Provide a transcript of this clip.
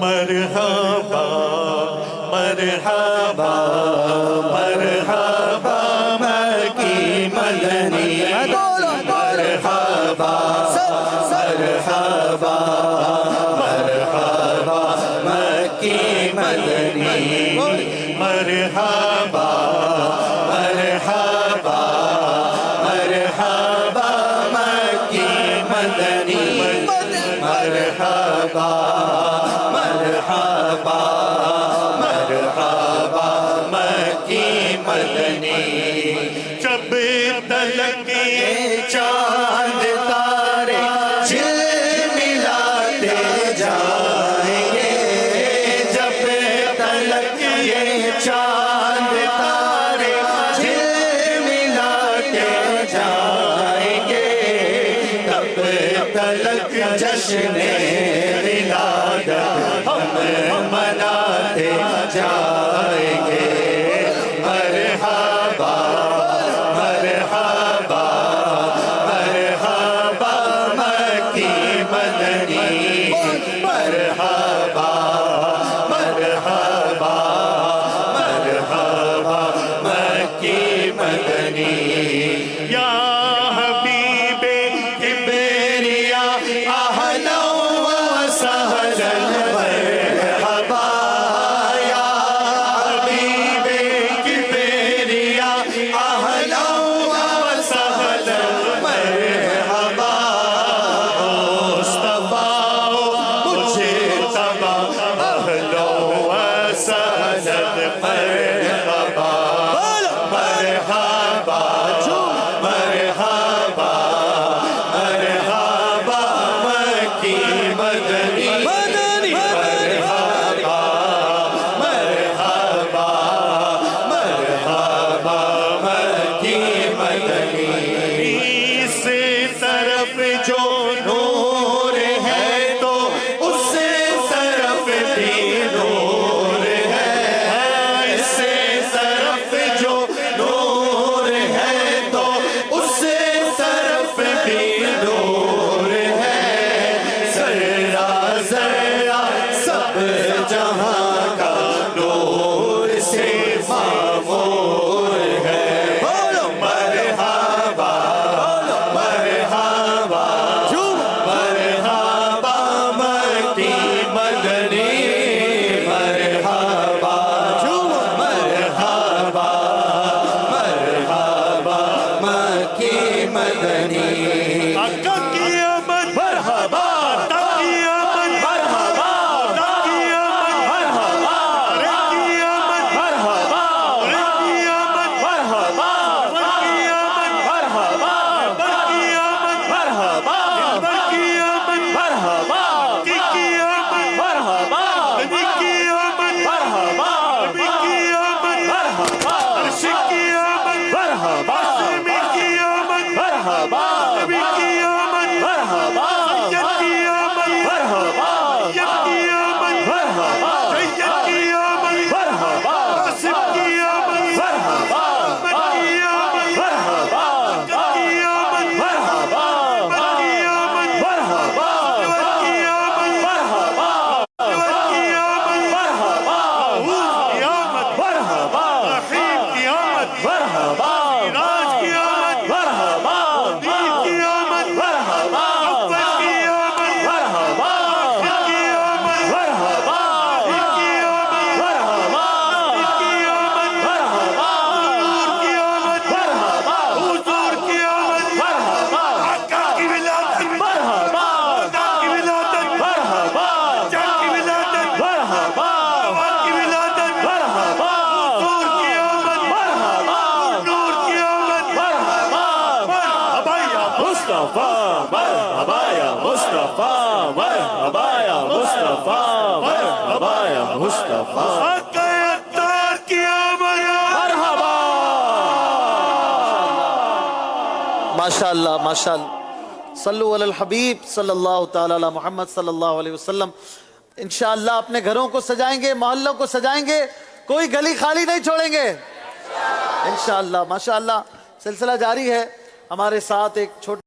مرحبا مرحبا مرحبا مکی مدنی مرحبا مرحبا مرحبا مکی مدنی مرحبا مرحبا مرحبا مکی مدنی مرحبا مرحبا مرحبا مکی مدنی جب تلک یہ چاند تارے جھلملاتے جائیں گے جب تلک یہ چاند تارے جھلملاتے جائیں گے تب تلک جشن ہم مناتے جائیں گے مرحبا مرحبا مرحبا مکی مدنی مرحبا مرحبا مرحبا مکی مدنی یا حبیب کبریا اہلا مرحبا یا مصطفیٰ مرحبا یا مصطفیٰ مرحبا یا مصطفیٰ ماشاءاللہ ماشاءاللہ صلو علی الحبیب صلی اللہ تعالی علی محمد صلی اللہ علیہ وسلم. انشاءاللہ اپنے گھروں کو سجائیں گے, محلوں کو سجائیں گے, کوئی گلی خالی نہیں چھوڑیں گے انشاءاللہ. ماشاءاللہ سلسلہ جاری ہے. ہمارے ساتھ ایک چھوٹا